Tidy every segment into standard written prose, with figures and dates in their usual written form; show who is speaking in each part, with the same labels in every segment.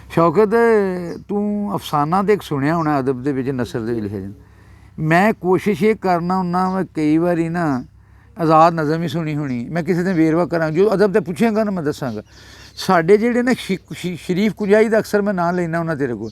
Speaker 1: शौकत तू अफसाना तो एक सुनिया होना अदब के नसर के लिखे जाए। मैं कोशिश ये करना हुन्ना मैं कई बारी ना आज़ाद नज़म ही सुनी होनी मैं किसी ने वेरवा करा जो अदब तो पुछेगा ना मैं दसागा। साढ़े जेह्ड़े ना शरीफ कुंजाई का अक्सर मैं नाम लेना होना तेरे को।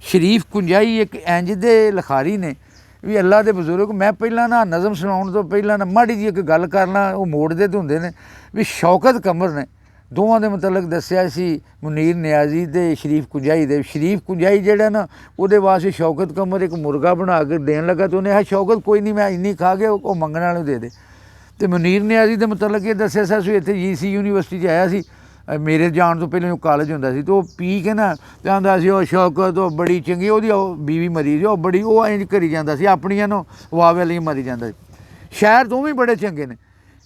Speaker 1: शरीफ कुंजाई एक इंज दे लखारी ने भी अल्लाह के बजुर्ग। मैं पहला ना नज़म सुनाने तो पहला ना माड़ी जी एक गल करना वो मोड़ते तो होंगे ने भी शौकत कमर ने दोवां दे मुतलक दस्सिया सी मुनीर नियाजी ते शरीफ कुंजाई दे। शरीफ कुंजाई जेह्ड़ा ना उहदे वास्ते शौकत कमर एक मुर्गा बना के देन लगा तो उन्हें आखिया शौकत कोई नहीं मैं इन्नी खा के वो मंगण वाले दे दे। तो मुनीर नियाजी दे मुतलक ये दस्सिया सा इत्थे GC यूनीवर्सिटी च आया सी मेरे जान तो पहले कॉलेज होंदा सी तो पी के ना ते आंदा सी शौकत वो बड़ी चंगी ओहदी बीवी मरी सी वो बड़ी वो इंज करी जांदा सी अपनियां नो वावे ਲਈ मरी जांदा सी। शहर तो भी बड़े चंगे ने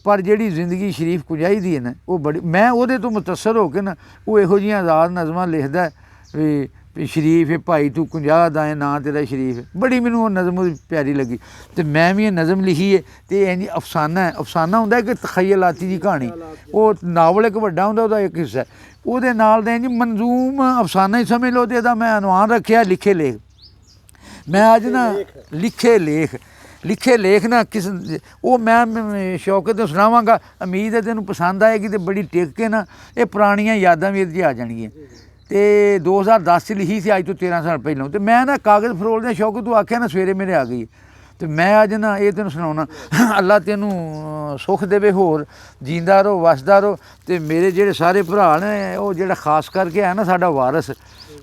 Speaker 1: पर जिहड़ी जिंदगी शरीफ कुंजाई दी है ना वो बड़ी मैं उहदे तो मुतसर हो के ना वो इहो जिहियां आज़ाद नज़मां लिखदा भी शरीफ है भाई तू 50 दा है नां तेरा शरीफ है। बड़ी मैनूं वो नज़म प्यारी लगी तो मैं भी ये नज़म लिखी है तो इंज अफसाना है। अफसाना हुंदा कि तखयलाती दी कहानी वो नावल एक वड्डा हुंदा ओहदा एक हिस्सा ओहदे नाल दे इंज मंजूम अफसाना ही समझ लो तो एहदा मैं अनवान रखिया लिखे लेख। मैं अज ना लिखे लेख ना किस वो मैं शौकत तो सुनावांगा उम्मीद है तेनों पसंद आएगी तो बड़ी टिक के ना ये पुरानियां यादां मेरे च आ जाणगियां। तो 2010 च लिखी सी अज तो 13 साल पहलों तो मैं ना कागज़ फरोलदे शौकत तू आख्या ना सवेरे मेरे आ गई तो मैं अज ना ये तेन सुनाना। अल्लाह तेनों सुख देवे होर जींदा रहो वसदा रहो तो मेरे जेह्ड़े सारे भरा ने वो जेह्ड़ा खास करके है ना साडा वारस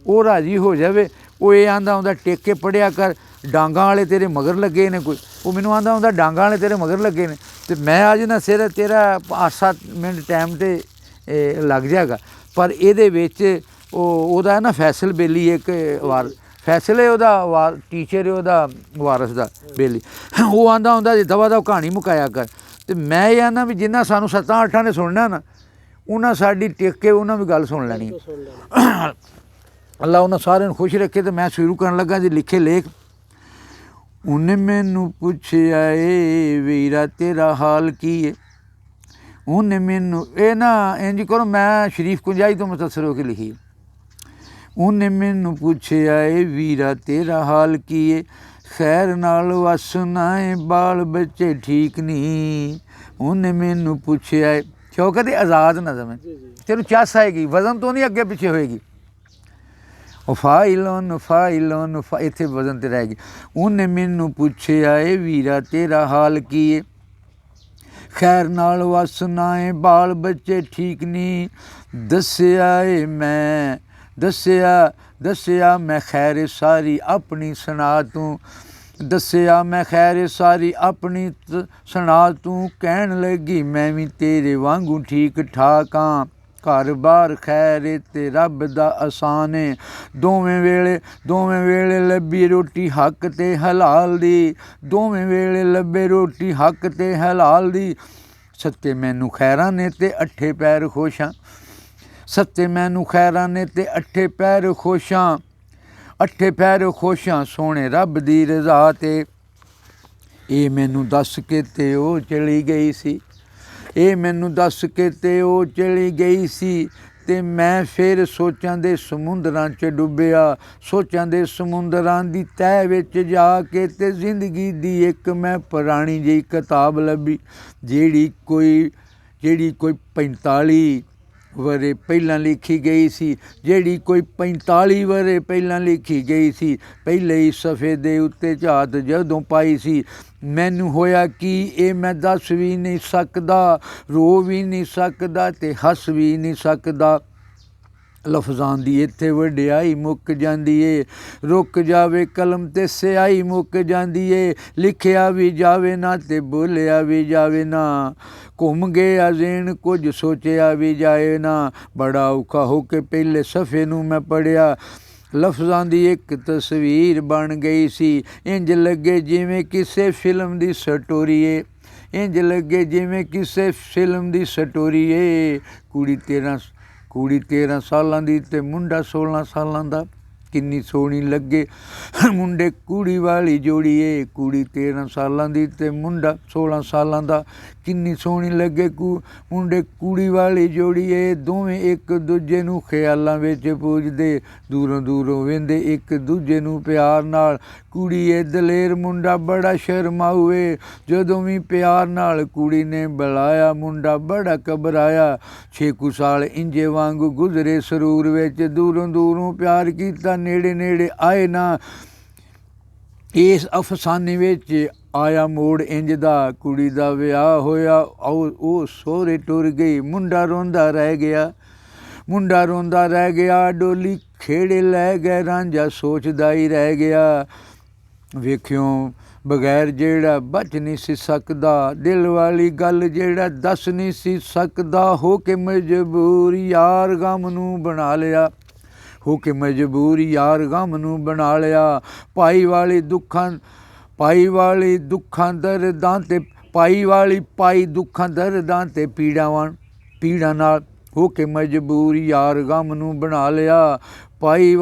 Speaker 1: वो राजी हो जावे। वो ये आंदा आंदा टेक के पढ़िया कर डांगा वाले तेरे मगर लगे ने कोई वो मैनू आंदा आंदा डांगा वाले तेरे मगर लगे ने तो मैं अज ना सिर तेरा 5-7 मिनट टाइम तो लग जाएगा पर ये ओहदा ना फैसल बेली एक वार फैसल है ओहदा वार टीचर है ओहदा वारस दा बेली वो आंदा आंदा दवा दवा कहानी मुकाया कर तो मैं ये आना भी जिन्ना सानू 7-8 ने सुनना ना उन्हें साड़ी टिक के उन्हें भी गल सुन लैनी। अल्लाह उन्हें सारे खुश रखे तो मैं शुरू करन लगा जी लिखे लेख। उन्हें मैनू पुछया ए वीरा तेरा हाल की है उन्हें मैनू ये ना इंज करो मैं शरीफ कुंजाई तो मुतसर होकर लिखी। उन्हें मैनू पुछया ए वीरा तेरा हाल की है खैर नाल वसना है बाल बच्चे ठीक नहीं। उन्हें मैनू पुछया है शौकत आज़ाद नज़म है तेनों चस आएगी वजन तो नहीं अगे पिछे होएगी फाइलोन इत्थे वजन ते रहेगी। उन्हें मैनू पुछया ए वीरा तेरा हाल की है खैर नाल वसना है बाल बच्चे ठीक नहीं। दस्सिया ए मैं दस्सिया मैं खैर सारी अपनी सुना तू दस्सिया मैं खैर सारी अपनी सुना तू कहन लगी मैं भी तेरे वांगू ठीक ठाक हाँ घर बार खैर ते रब दा आसान है दोवें वेले लब्बी रोटी हक ते हलाल दी दोवें वेले लब्बे रोटी हक ते हलाल दी। सत्ते मैनू खैरां ने ते अट्ठे पैर खुशां सत्ते मैनू खैरां ने ते अट्ठे पैर खुशां सोने रब दी रज़ा ते ये मैनू दस के ते ओ चली गई सी ये मैनू दस के ते ओ चली गई सी ते मैं फिर सोचां दे समुंदरां च डुੱਬਿਆ सोचां दे समुंदरां दी तह विच जा के ते जिंदगी दी एक मैं पुरानी जी किताब लभी जेड़ी कोई 45 वरे पहलां लिखी गई सी जेड़ी कोई 45 वरे पहलां लिखी गई सी पहले ही सफ़े दे उत्ते झात जदों पाई सी। मैनू होया कि ये मैं दस भी नहीं सकदा रो भी नहीं सकदा ते हस भी नहीं सकदा लफजां दी इत्थे वड्याई मुक जांदी ए रुक जावे कलम ते स्याही मुक जांदी ए लिखिया भी जावे ना ते बोलिया भी जावे ना घूम गया जेन कुछ सोचिया भी जाए ना बड़ा औखा हो के पहले सफ़े नूं मैं पढ़िया लफजां दी एक तस्वीर बन गई सी इंज लगे जिवें किसे फिल्म दी स्टोरी ए इंज लगे जिवें किसे फिल्म दी स्टोरी ए कुड़ी 13 सालां दी ते मुंडा 16 सालां दा किन्नी सोहनी लगे मुंडे कुड़ी वाली जोड़ी ए कुड़ी 13 सालां दी ते मुंडा 16 सालां दा ਕਿੰਨੀ ਸੋਹਣੀ ਲੱਗੇ ਮੁੰਡੇ ਕੁੜੀ ਵਾਲੀ ਜੋੜੀਏ, ਦੋਵੇਂ ਇੱਕ ਦੂਜੇ ਨੂੰ ਖਿਆਲਾਂ ਵਿੱਚ ਪੂਜਦੇ, ਦੂਰੋਂ ਦੂਰੋਂ ਵੇਂਦੇ ਇੱਕ ਦੂਜੇ ਨੂੰ ਪਿਆਰ ਨਾਲ। ਕੁੜੀਏ ਦਲੇਰ ਮੁੰਡਾ ਬੜਾ ਸ਼ਰਮਾਊ ਏ, ਜਦੋਂ ਵੀ ਪਿਆਰ ਨਾਲ ਕੁੜੀ ਨੇ ਬੁਲਾਇਆ, ਮੁੰਡਾ ਬੜਾ ਘਬਰਾਇਆ। 6 ਸਾਲ ਇੰਜੇ ਵਾਂਗੂ ਗੁਜ਼ਰੇ ਸਰੂਰ ਵਿੱਚ, ਦੂਰੋਂ ਦੂਰੋਂ ਪਿਆਰ ਕੀਤਾ, ਨੇੜੇ ਨੇੜੇ ਆਏ ਨਾ। ਇਸ ਅਫਸਾਨੇ ਵਿੱਚ ਆਇਆ ਮੋੜ ਇੰਜ ਦਾ, ਕੁੜੀ ਦਾ ਵਿਆਹ ਹੋਇਆ, ਉਹ ਸਹੁਰੇ ਟੁਰ ਗਈ, ਮੁੰਡਾ ਰੋਂਦਾ ਰਹਿ ਗਿਆ। ਮੁੰਡਾ ਰੋਂਦਾ ਰਹਿ ਗਿਆ, ਡੋਲੀ ਖੇੜੇ ਲੈ ਗਏ, ਰਾਂਝਾ ਸੋਚਦਾ ਹੀ ਰਹਿ ਗਿਆ। ਵੇਖਿਓ ਬਗੈਰ ਜਿਹੜਾ ਬਚ ਨਹੀਂ ਸੀ ਸਕਦਾ, ਦਿਲ ਵਾਲੀ ਗੱਲ ਜਿਹੜਾ ਦੱਸ ਨਹੀਂ ਸੀ ਸਕਦਾ, ਹੋ ਕੇ ਮਜਬੂਰ ਯਾਰ ਗਮ ਨੂੰ ਬਣਾ ਲਿਆ, ਹੋ ਕੇ ਮਜਬੂਰ ਯਾਰ ਗਮ ਨੂੰ ਬਣਾ ਲਿਆ। ਭਾਈ ਵਾਲੀ ਦੁੱਖਾਂ ਦਰਦਾਂ ਤੇ ਪਾਈ ਦੁੱਖਾਂ ਦਰਦਾਂ ਤੇ ਪੀੜਾਂ ਨਾਲ, ਹੋ ਕੇ ਮਜਬੂਰ ਯਾਰ ਗਮ ਨੂੰ ਬਣਾ ਲਿਆ। ਪਾਈ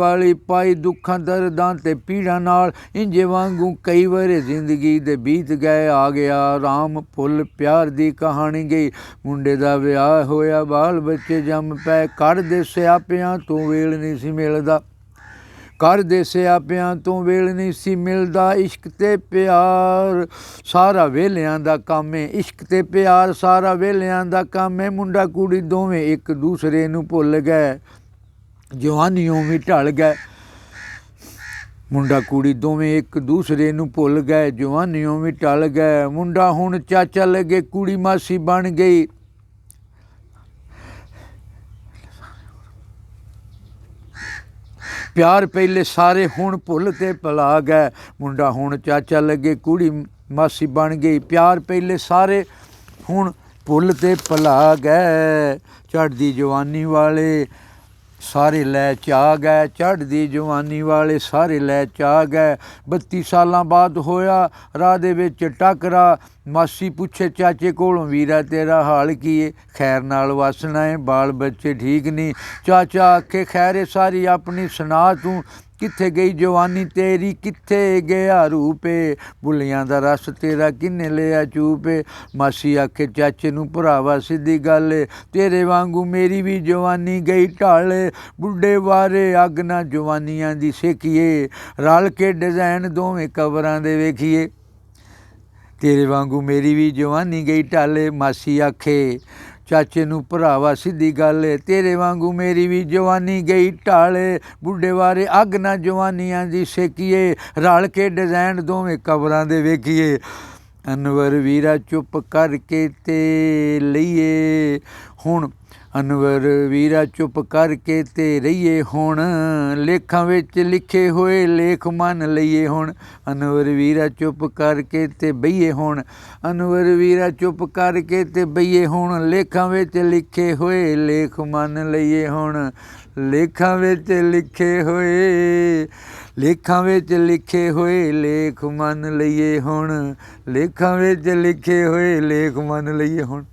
Speaker 1: ਦੁੱਖਾਂ ਦਰਦਾਂ ਤੇ ਪੀੜਾਂ ਨਾਲ, ਇੰਜੇ ਵਾਂਗੂ ਕਈ ਵਰੇ ਜ਼ਿੰਦਗੀ ਦੇ ਬੀਤ ਗਏ। ਆ ਗਿਆ ਰਾਮ ਭੁੱਲ ਪਿਆਰ ਦੀ ਕਹਾਣੀ ਗਈ, ਮੁੰਡੇ ਦਾ ਵਿਆਹ ਹੋਇਆ, ਬਾਲ ਬੱਚੇ ਜੰਮ ਪਏ। ਘਰ ਦੇ ਸਿਆਪਿਆਂ ਤੋਂ ਵੇਲ ਨਹੀਂ ਸੀ ਮਿਲਦਾ, ਘਰ ਦੇ ਸਿਆਪਿਆਂ ਤੋਂ ਵੇਲ ਨਹੀਂ ਸੀ ਮਿਲਦਾ। ਇਸ਼ਕ ਤੇ ਪਿਆਰ ਸਾਰਾ ਵੇਲਿਆਂ ਦਾ ਕੰਮ ਏ, ਇਸ਼ਕ ਤੇ ਪਿਆਰ ਸਾਰਾ ਵੇਲਿਆਂ ਦਾ ਕੰਮ ਏ। ਮੁੰਡਾ ਕੁੜੀ ਦੋਵੇਂ ਇੱਕ ਦੂਸਰੇ ਨੂੰ ਭੁੱਲ ਗਏ, ਜਵਾਨੀਓਂ ਵੀ ਢਲ ਗਏ। ਮੁੰਡਾ ਕੁੜੀ ਦੋਵੇਂ ਇੱਕ ਦੂਸਰੇ ਨੂੰ ਭੁੱਲ ਗਏ, ਜਵਾਨੀਓਂ ਵੀ ਢਲ ਗਏ। ਮੁੰਡਾ ਹੁਣ ਚਾਚਾ ਲੱਗੇ, ਕੁੜੀ ਮਾਸੀ ਬਣ ਗਈ। ਪਿਆਰ ਪਹਿਲੇ ਸਾਰੇ ਹੁਣ ਭੁੱਲ ਤੇ ਭੁਲਾ ਗਏ। ਮੁੰਡਾ ਹੁਣ ਚਾਚਾ ਲੱਗੇ, ਕੁੜੀ ਮਾਸੀ ਬਣ ਗਈ। ਪਿਆਰ ਪਹਿਲੇ ਸਾਰੇ ਹੁਣ ਭੁੱਲ ਤੇ ਭੁਲਾ ਗਏ। ਚੜ੍ਹਦੀ ਜਵਾਨੀ ਵਾਲੇ ਸਾਰੇ ਲੈ ਚਾ ਗਏ, ਚੜ੍ਹਦੀ ਜਵਾਨੀ ਵਾਲੇ ਸਾਰੇ ਲੈ ਚਾ ਗਏ। 32 ਸਾਲਾਂ ਬਾਅਦ ਹੋਇਆ ਰਾਹ ਦੇ ਵਿੱਚ ਟੱਕਰਾ, ਮਾਸੀ ਪੁੱਛੇ ਚਾਚੇ ਕੋਲੋਂ, ਵੀਰਾ ਤੇਰਾ ਹਾਲ ਕੀ ਏ, ਖੈਰ ਨਾਲ ਵਸਣਾ ਏ, ਬਾਲ ਬੱਚੇ ਠੀਕ ਨਹੀਂ। ਚਾਚਾ ਆਖੇ ਖੈਰੇ ਸਾਰੀ ਆਪਣੀ ਸੁਣਾ, ਤੂੰ ਕਿੱਥੇ ਗਈ ਜਵਾਨੀ ਤੇਰੀ, ਕਿੱਥੇ ਗਿਆ ਰੂਪੇ, ਬੁੱਲੀਆਂ ਦਾ ਰਸ ਤੇਰਾ ਕਿੰਨੇ ਲਿਆ ਚੂਪੇ। ਮਾਸੀ ਆਖੇ ਚਾਚੇ ਨੂੰ, ਭਰਾਵਾ ਸਿੱਧੀ ਗੱਲ ਏ, ਤੇਰੇ ਵਾਂਗੂ ਮੇਰੀ ਵੀ ਜਵਾਨੀ ਗਈ ਢਲ। ਬੁੱਢੇ ਵਾਰੇ ਅੱਗ ਨਾ ਜਵਾਨੀਆਂ ਦੀ ਸੇਕੀਏ, ਰਲ ਕੇ ਡਿਜ਼ਾਈਨ ਦੋਵੇਂ ਕਬਰਾਂ ਦੇ ਵੇਖੀਏ। ਤੇਰੇ ਵਾਂਗੂ ਮੇਰੀ ਵੀ ਜਵਾਨੀ ਗਈ ਢਲ। ਮਾਸੀ ਆਖੇ ਚਾਚੇ ਨੂੰ, ਭਰਾਵਾ ਸਿੱਧੀ ਗੱਲ ਏ, ਤੇਰੇ ਵਾਂਗੂ ਮੇਰੀ ਵੀ ਜਵਾਨੀ ਗਈ ਢਲ। ਬੁੱਢੇ ਵਾਰੇ ਅੱਗ ਨਾ ਜਵਾਨੀਆਂ ਦੀ ਸੇਕੀਏ, ਰਲ ਕੇ ਡਿਜ਼ਾਈਨ ਦੋਵੇਂ ਕਬਰਾਂ ਦੇ ਵੇਖੀਏ। ਅਨਵਰ ਵੀਰਾ ਚੁੱਪ ਕਰਕੇ ਤੇ ਲਈਏ ਹੁਣ, ਅਨਵਰ ਵੀਰਾ ਚੁੱਪ ਕਰਕੇ ਤੇ ਰਹੀਏ ਹੁਣ, ਲੇਖਾਂ ਵਿੱਚ ਲਿਖੇ ਹੋਏ ਲੇਖ ਮੰਨ ਲਈਏ ਹੁਣ। ਅਨਵਰ ਵੀਰਾ ਚੁੱਪ ਕਰਕੇ ਤੇ ਬਈਏ ਹੁਣ, ਅਨਵਰ ਵੀਰਾ ਚੁੱਪ ਕਰਕੇ ਤੇ ਬਈਏ ਹੁਣ, ਲੇਖਾਂ ਵਿੱਚ ਲਿਖੇ ਹੋਏ ਲੇਖ ਮੰਨ ਲਈਏ ਹੁਣ। ਲੇਖਾਂ ਵਿੱਚ ਲਿਖੇ ਹੋਏ, ਲੇਖਾਂ ਵਿੱਚ ਲਿਖੇ ਹੋਏ ਲੇਖ ਮੰਨ ਲਈਏ ਹੁਣ, ਲੇਖਾਂ ਵਿੱਚ ਲਿਖੇ ਹੋਏ ਲੇਖ ਮੰਨ ਲਈਏ ਹੁਣ।